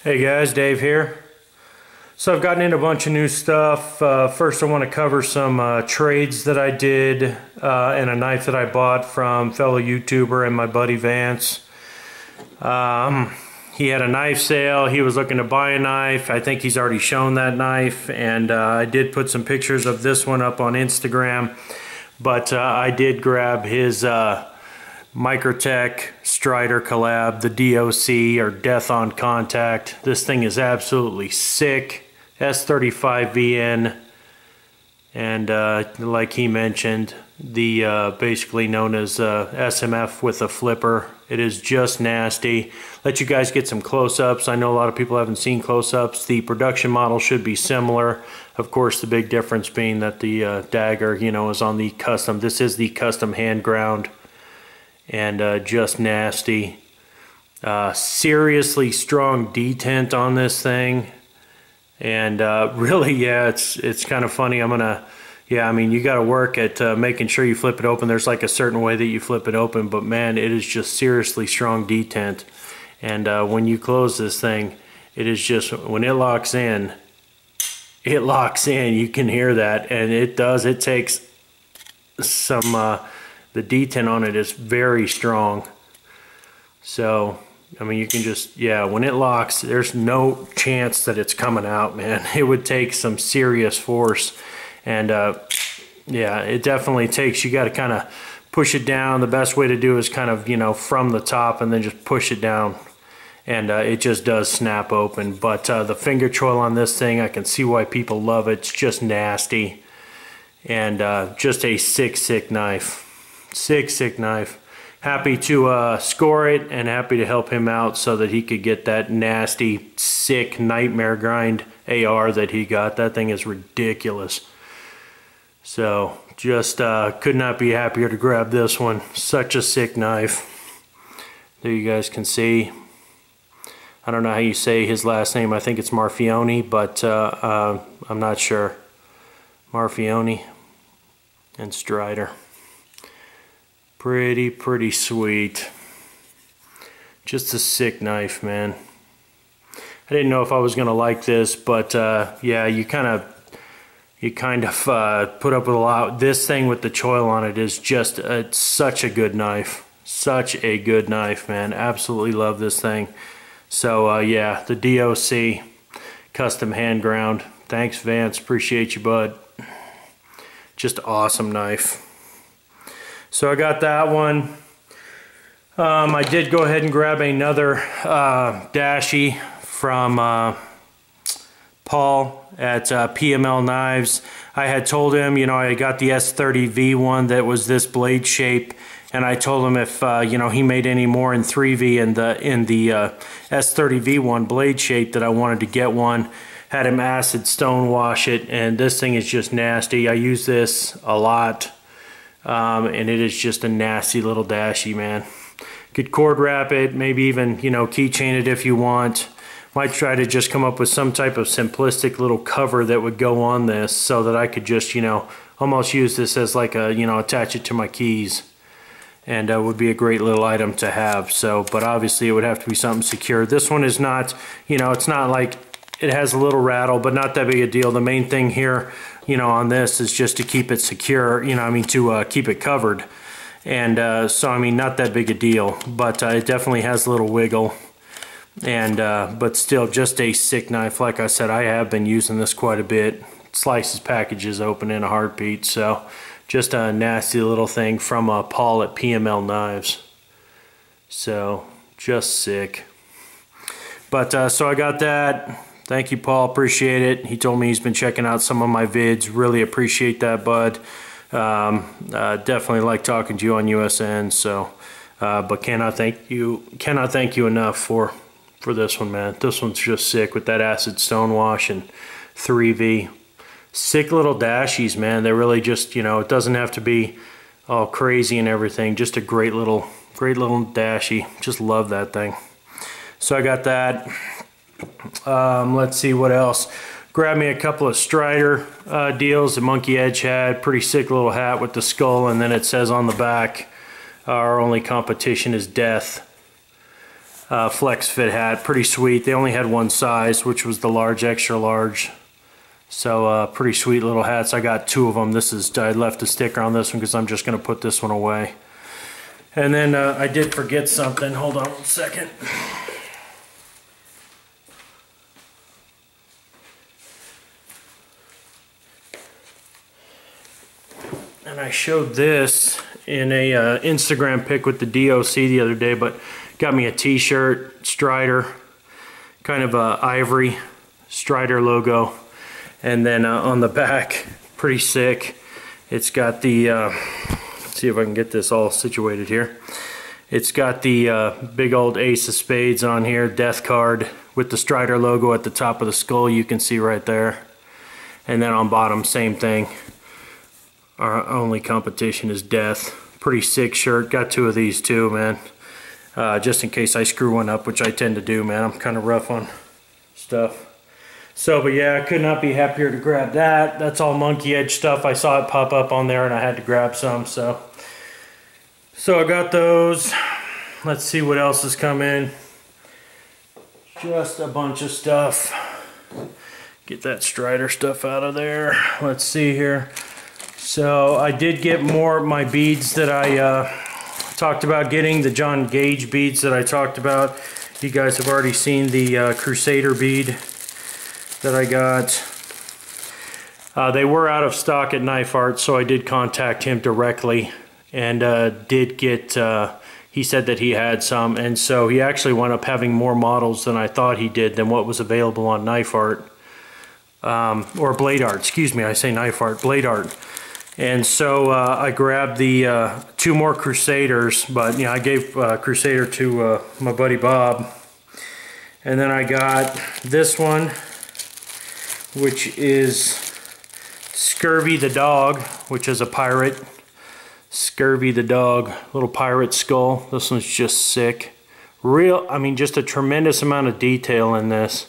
Hey guys, Dave here. So I've gotten into a bunch of new stuff. First I want to cover some trades that I did and a knife that I bought from fellow YouTuber and my buddy Vance. He had a knife sale. He was looking to buy a knife. I think he's already shown that knife, and I did put some pictures of this one up on Instagram, but I did grab his Microtech Strider collab, the DOC, or Death on Contact. This thing is absolutely sick. S35VN, and like he mentioned, the basically known as SMF with a flipper. It is just nasty. Let you guys get some close-ups. I know a lot of people haven't seen close-ups. The production model should be similar. Of course, the big difference being that the dagger, you know, is on the custom. This is the custom hand ground. And just nasty. Seriously strong detent on this thing, and really, yeah, it's kind of funny. I mean, you got to work at making sure you flip it open. There's like a certain way that you flip it open, but man, it is just seriously strong detent. And when you close this thing, it is just, when it locks in. You can hear that, and it does. It takes some. The detent on it is very strong. So, I mean, you can just, yeah, when it locks, there's no chance that it's coming out, man. It would take some serious force. And, yeah, it definitely takes, you got to kind of push it down. The best way to do is kind of, you know, from the top and then just push it down. And it just does snap open. But the finger choil on this thing, I can see why people love it. It's just nasty. And just a sick knife. Sick knife. Happy to score it, and happy to help him out so that he could get that nasty, sick nightmare grind AR that he got. That thing is ridiculous. So just could not be happier to grab this one. Such a sick knife. There you guys can see. I don't know how you say his last name. I think it's Marfione, but I'm not sure. Marfione and Strider. Pretty sweet. Just a sick knife, man. I didn't know if I was gonna like this, but yeah, you kind of put up with a lot. This thing with the choil on it is just such a good knife. Such a good knife, man. Absolutely love this thing. So yeah, the DOC custom hand ground. Thanks, Vance. Appreciate you, bud. Just awesome knife. So I got that one. I did go ahead and grab another Dashi from Paul at PML Knives. I had told him, you know, I got the S30V one that was this blade shape, and I told him if you know, he made any more in 3V in the S30V one blade shape, that I wanted to get one. Had him acid stone wash it, and this thing is just nasty. I use this a lot. And it is just a nasty little Dashi, man. Could cord wrap it, maybe even, you know, keychain it if you want. Might try to just come up with some type of simplistic little cover that would go on this, so that I could just, you know, almost use this as like a, you know, attach it to my keys. And would be a great little item to have. So, but obviously it would have to be something secure. This one is not, you know, it's not like, it has a little rattle, but not that big a deal. The main thing here, you know, on this is just to keep it secure, you know, I mean, to keep it covered. And so, I mean, not that big a deal, but it definitely has a little wiggle. And but still, just a sick knife. Like I said, I have been using this quite a bit. Slices packages open in a heartbeat. So just a nasty little thing from Paul at PML Knives. So just sick. But so I got that. Thank you, Paul. Appreciate it. He told me he's been checking out some of my vids. Really appreciate that, bud. Definitely like talking to you on USN. So, but cannot thank you enough for this one, man. This one's just sick with that acid stone wash and 3V. Sick little Dashies, man. They're really just, you know, it doesn't have to be all crazy and everything. Just a great little Dashi. Just love that thing. So I got that. Let's see what else. Grabbed me a couple of Strider deals. The Monkey Edge had pretty sick little hat with the skull, and then it says on the back, our only competition is death. flex fit hat. Pretty sweet. They only had one size, which was the large, extra large. So pretty sweet little hats. I got two of them. I left a sticker on this one because I'm just going to put this one away. And then I did forget something. Hold on 1 second. And I showed this in a Instagram pic with the DOC the other day, but got me a t-shirt, Strider, kind of a ivory Strider logo. And then on the back, pretty sick, it's got the, let's see if I can get this all situated here. It's got the big old Ace of Spades on here, death card with the Strider logo at the top of the skull, you can see right there. And then on bottom, same thing. Our only competition is death. Pretty sick shirt. Got two of these too, man. Just in case I screw one up, which I tend to do, man. I'm kind of rough on stuff. So, but yeah, I could not be happier to grab that. That's all Monkey Edge stuff. I saw it pop up on there and I had to grab some, so I got those. Let's see what else has come in. Just a bunch of stuff. Get that Strider stuff out of there. Let's see here. So I did get more of my beads that I talked about getting, the John Gage beads that I talked about. You guys have already seen the Crusader bead that I got. They were out of stock at Knife Art, so I did contact him directly and did get, he said that he had some, and so he actually wound up having more models than I thought he did than what was available on Knife Art. Or Blade Art, excuse me, I say Knife Art, Blade Art. And so I grabbed the two more Crusaders, but you know, I gave Crusader to my buddy Bob. And then I got this one, which is Scurvy the Dog, which is a pirate. Scurvy the Dog, little pirate skull. This one's just sick. I mean, just a tremendous amount of detail in this.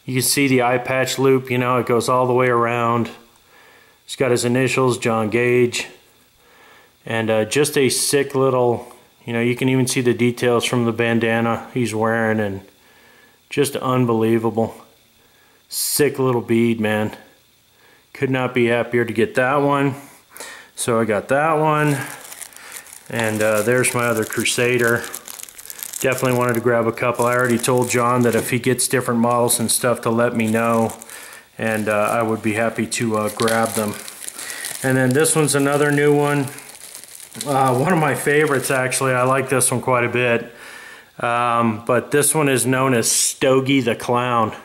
You can see the eye patch loop, you know, it goes all the way around. He's got his initials, John Gage, and just a sick little, you know, you can even see the details from the bandana he's wearing, and just unbelievable. Sick little bead, man. Could not be happier to get that one. So I got that one, and there's my other Crusader. Definitely wanted to grab a couple. I already told John that if he gets different models and stuff to let me know, and I would be happy to grab them. And then this one's another new one. One of my favorites, actually. I like this one quite a bit. But this one is known as Stogie the Clown.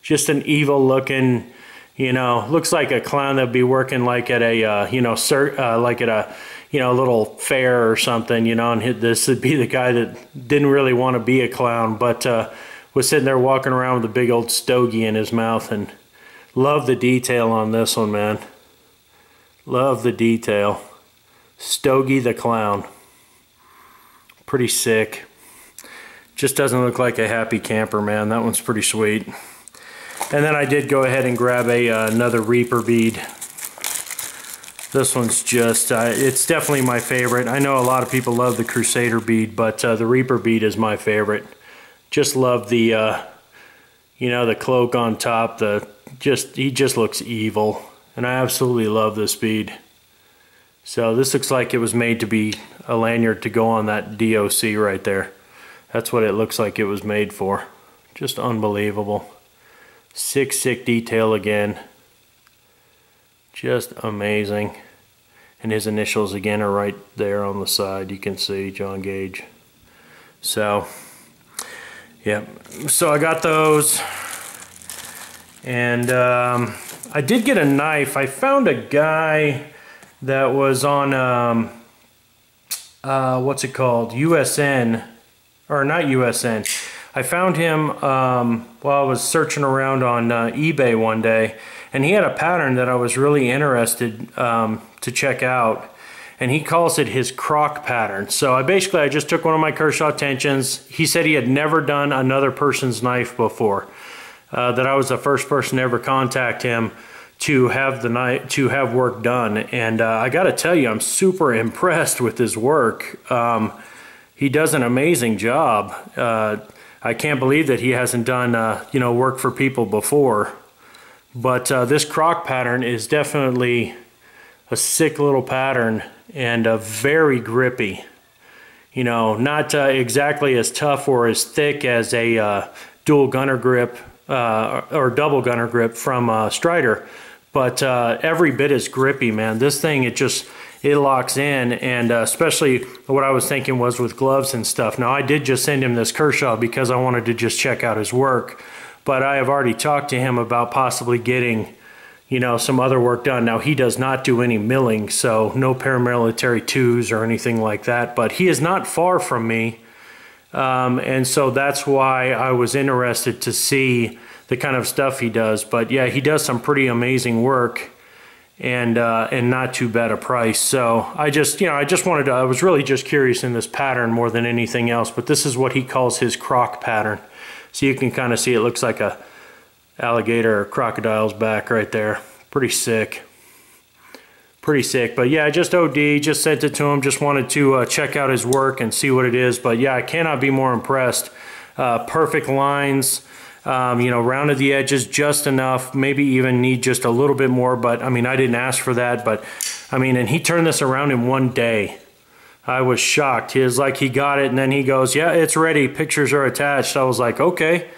Just an evil looking, you know, looks like a clown that'd be working like at a, you know, like at a, you know, little fair or something, you know, and this would be the guy that didn't really want to be a clown, but was sitting there walking around with a big old stogie in his mouth. And love the detail on this one, man. Love the detail. Stogie the Clown. Pretty sick. Just doesn't look like a happy camper, man. That one's pretty sweet. And then I did go ahead and grab another Reaper bead. This one's just, it's definitely my favorite. I know a lot of people love the Crusader bead, but the Reaper bead is my favorite. Just love the, you know, the cloak on top. He just looks evil. And I absolutely love this bead. So this looks like it was made to be a lanyard to go on that DOC right there. That's what it looks like it was made for. Just unbelievable. Sick detail again. Just amazing. And his initials again are right there on the side. You can see John Gage. So, yeah. So I got those. And I did get a knife. I found a guy that was on, what's it called? USN. Or not USN. I found him while I was searching around on eBay one day, and he had a pattern that I was really interested to check out, and he calls it his croc pattern. So I just took one of my Kershaw tensions. He said he had never done another person's knife before, that I was the first person to ever contact him to have the knife, to have work done, and I got to tell you, I'm super impressed with his work. He does an amazing job. I can't believe that he hasn't done, you know, work for people before. But this croc pattern is definitely a sick little pattern and very grippy. You know, not exactly as tough or as thick as a dual gunner grip or double gunner grip from Strider, but every bit as grippy, man. This thing, it locks in, and especially what I was thinking was with gloves and stuff. Now, I did just send him this Kershaw because I wanted to just check out his work, but I have already talked to him about possibly getting, you know, some other work done. Now, he does not do any milling, so no paramilitary 2s or anything like that, but he is not far from me, and so that's why I was interested to see the kind of stuff he does. But yeah, he does some pretty amazing work, and not too bad a price. So I just, you know, I was really just curious in this pattern more than anything else, but this is what he calls his croc pattern. So you can kind of see it looks like a alligator or crocodile's back right there. Pretty sick. Pretty sick. But yeah, I just OD, just sent it to him, just wanted to check out his work and see what it is. But yeah, I cannot be more impressed. Perfect lines, you know, rounded the edges just enough, maybe even need just a little bit more, but I mean, I didn't ask for that, but I mean, and he turned this around in one day. I was shocked. He was like, he got it, and then he goes, yeah, it's ready, pictures are attached. I was like, okay.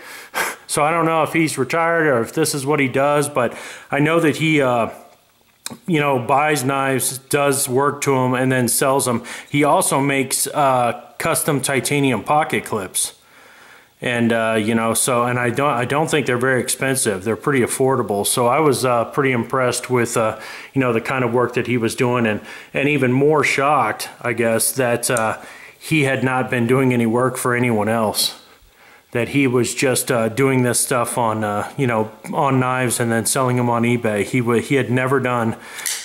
So I don't know if he's retired or if this is what he does, but I know that he, you know, buys knives, does work to them, and then sells them. He also makes custom titanium pocket clips. And you know, so, and I don't think they're very expensive. They're pretty affordable. So I was pretty impressed with you know, the kind of work that he was doing, and even more shocked, I guess, that he had not been doing any work for anyone else. That he was just doing this stuff on you know, on knives and then selling them on eBay. He had never done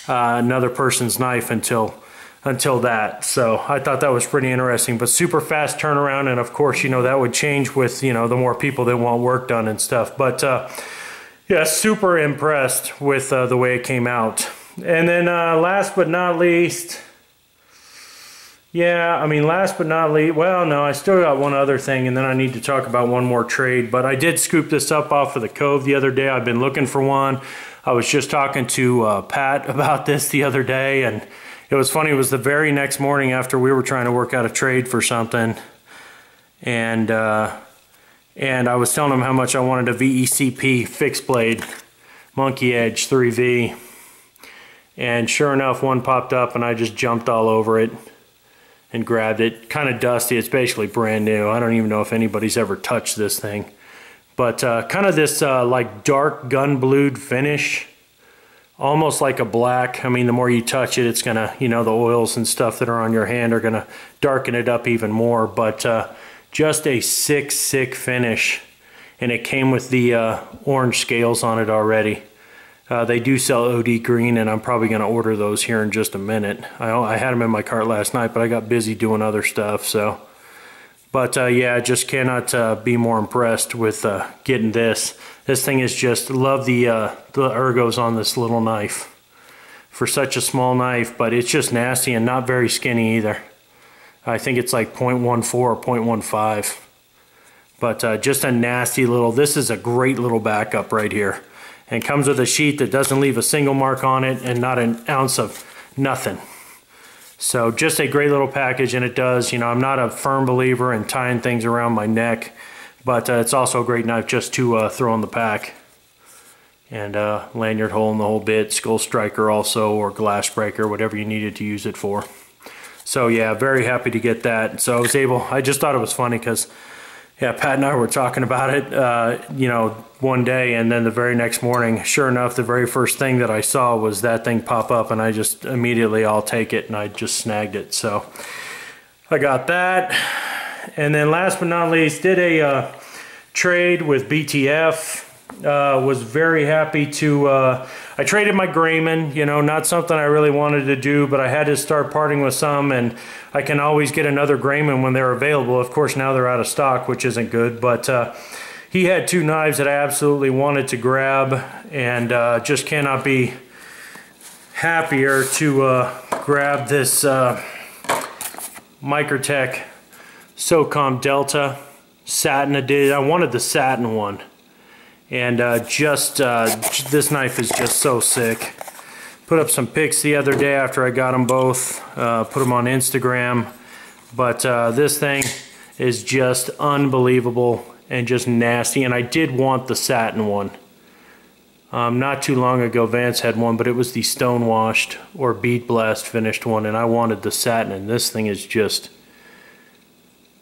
another person's knife until that. So I thought that was pretty interesting, but super fast turnaround. And of course, you know, that would change with, you know, the more people that want work done and stuff. But yeah, super impressed with the way it came out. And then last but not least, yeah, I mean, last but not least, well, no, I still got one other thing, and then I need to talk about one more trade. But I did scoop this up off of the Cove the other day. I've been looking for one. I was just talking to Pat about this the other day, and it was funny. It was the very next morning after we were trying to work out a trade for something, and I was telling him how much I wanted a VECP fixed blade Monkey Edge 3V, and sure enough, one popped up, and I just jumped all over it and grabbed it. Kind of dusty. It's basically brand new. I don't even know if anybody's ever touched this thing, but kind of this like dark gun blued finish. Almost like a black. I mean, the more you touch it, it's gonna, you know, the oils and stuff that are on your hand are gonna darken it up even more. But just a sick finish, and it came with the orange scales on it already. They do sell OD green, and I'm probably gonna order those here in just a minute. I had them in my cart last night, but I got busy doing other stuff. So, but yeah, just cannot be more impressed with getting this. This thing is just, love the ergos on this little knife for such a small knife, but it's just nasty and not very skinny either. I think it's like 0.14 or 0.15, but just a nasty little, this is a great little backup right here, and comes with a sheet that doesn't leave a single mark on it and not an ounce of nothing. So just a great little package, and it does, you know, I'm not a firm believer in tying things around my neck, but it's also a great knife just to throw in the pack. And lanyard hole in the whole bit, skull striker also, or glass breaker, whatever you needed to use it for. So yeah, very happy to get that. So I just thought it was funny because, yeah, Pat and I were talking about it, you know, one day, and then the very next morning, sure enough, the very first thing that I saw was that thing pop up, and I just immediately, I'll take it, and I just snagged it. So I got that. And then last but not least, did a trade with BTF. Was very happy to, I traded my Grayman, you know, not something I really wanted to do, but I had to start parting with some, and I can always get another Grayman when they're available. Of course, now they're out of stock, which isn't good, but he had two knives that I absolutely wanted to grab, and just cannot be happier to grab this Microtech SOCOM Delta satin edition. I wanted the satin one. And this knife is just so sick. Put up some pics the other day after I got them both. Put them on Instagram. But this thing is just unbelievable and just nasty. And I did want the satin one. Not too long ago, Vance had one, but it was the stone washed or bead blast finished one, and I wanted the satin. And this thing is just,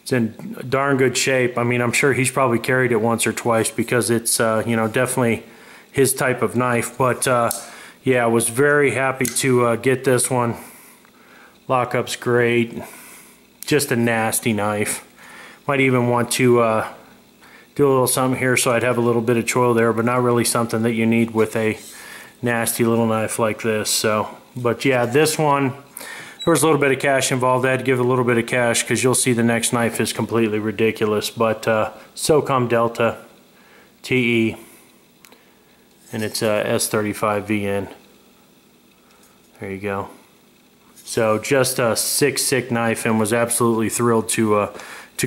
it's in darn good shape. I mean, I'm sure he's probably carried it once or twice because it's, you know, definitely his type of knife. But yeah, I was very happy to get this one. Lockup's great. Just a nasty knife. Might even want to do a little something here so I'd have a little bit of choil there, but not really something that you need with a nasty little knife like this. So, but yeah, this one, there was a little bit of cash involved. I had to give a little bit of cash because you'll see the next knife is completely ridiculous. But SOCOM Delta TE, and it's a S35VN. There you go. So just a sick knife, and was absolutely thrilled to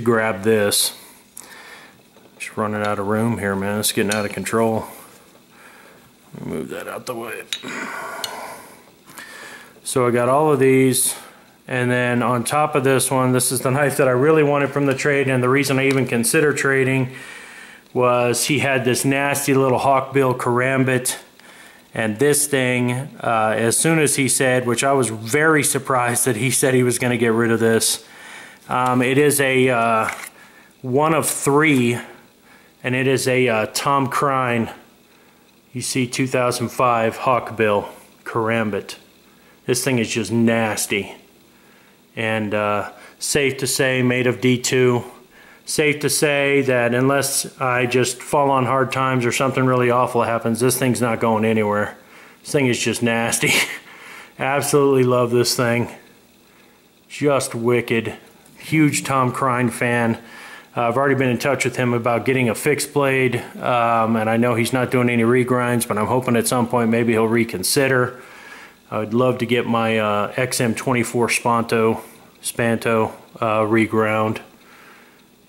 grab this. Just running out of room here, man. It's getting out of control. Let me move that out the way. So I got all of these, and then on top of this one, this is the knife that I really wanted from the trade, and the reason I even consider trading was he had this nasty little Hawkbill Karambit, and this thing, as soon as he said, which I was very surprised that he said he was going to get rid of this, it is a one of three, and it is a Tom Crine, you see 2005 Hawkbill Karambit. This thing is just nasty, and safe to say made of D2. Safe to say that unless I just fall on hard times or something really awful happens, this thing's not going anywhere. This thing is just nasty. Absolutely love this thing. Just wicked. Huge Tom Crine fan. I've already been in touch with him about getting a fixed blade, and I know he's not doing any regrinds, but I'm hoping at some point maybe he'll reconsider. I would love to get my XM24 Spanto reground,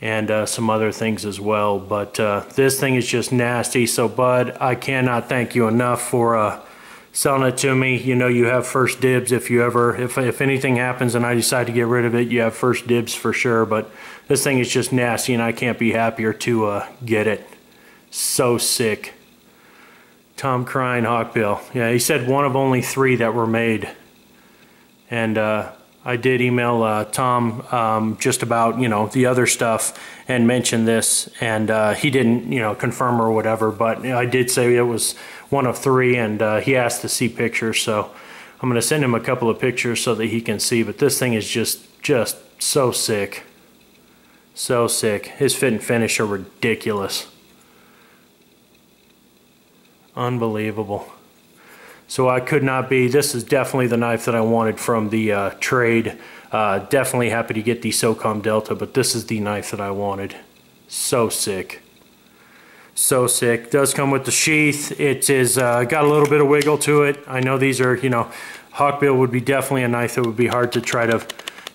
and some other things as well. But this thing is just nasty. So Bud, I cannot thank you enough for selling it to me. You know, you have first dibs if you ever, if anything happens and I decide to get rid of it, you have first dibs for sure. But this thing is just nasty, and I can't be happier to get it. So sick. Tom Crine Hawkbill. Yeah, he said one of only 3 that were made. And I did email Tom just about, you know, the other stuff and mention this, and he didn't, you know, confirm or whatever, but I did say it was one of 3, and he asked to see pictures, so I'm going to send him a couple of pictures so that he can see. But this thing is just so sick. So sick. His fit and finish are ridiculous. Unbelievable. So I could not be, this is definitely the knife that I wanted from the trade. Definitely happy to get the SOCOM Delta, but this is the knife that I wanted. So sick. So sick. Does come with the sheath. It is got a little bit of wiggle to it. I know these are, you know, Hawkbill would be definitely a knife that would be hard to try to,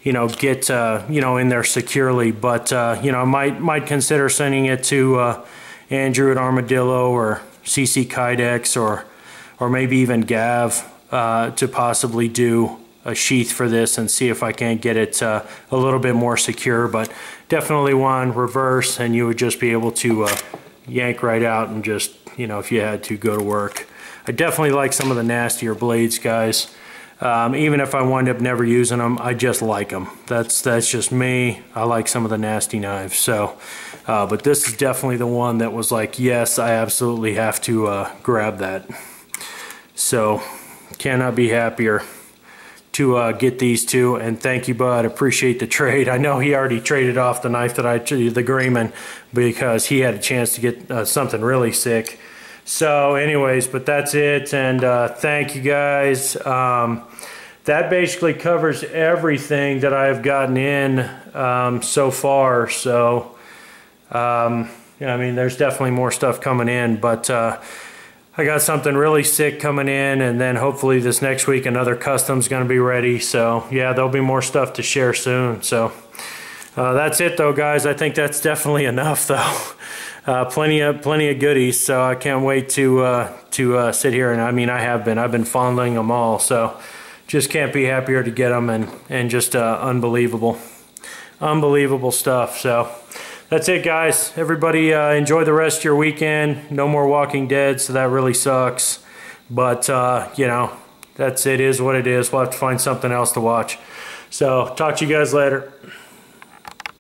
you know, get, you know, in there securely. But, you know, I might consider sending it to Andrew at Armadillo or CC Kydex or maybe even Gav to possibly do a sheath for this and see if I can't get it a little bit more secure. But definitely one reverse, and you would just be able to yank right out and just, you know, if you had to go to work. I definitely like some of the nastier blades, guys. Even if I wind up never using them, I just like them. That's just me. I like some of the nasty knives. So, but this is definitely the one that was like, yes, I absolutely have to grab that. So, cannot be happier to get these two. And thank you, Bud. Appreciate the trade. I know he already traded off the knife that the Grayman, because he had a chance to get something really sick. So anyways, but that's it, and thank you guys. That basically covers everything that I've gotten in so far. So yeah, I mean, there's definitely more stuff coming in, but I got something really sick coming in, and then hopefully this next week another custom's going to be ready. So yeah, there'll be more stuff to share soon. So That's it though, guys. I think that's definitely enough though. Plenty of goodies, so I can't wait to sit here, and I mean I've been fondling them all, so just can't be happier to get them, and just unbelievable stuff. So that's it, guys. Everybody enjoy the rest of your weekend. No more Walking Dead, so that really sucks, but you know, it is what it is. We'll have to find something else to watch. So talk to you guys later.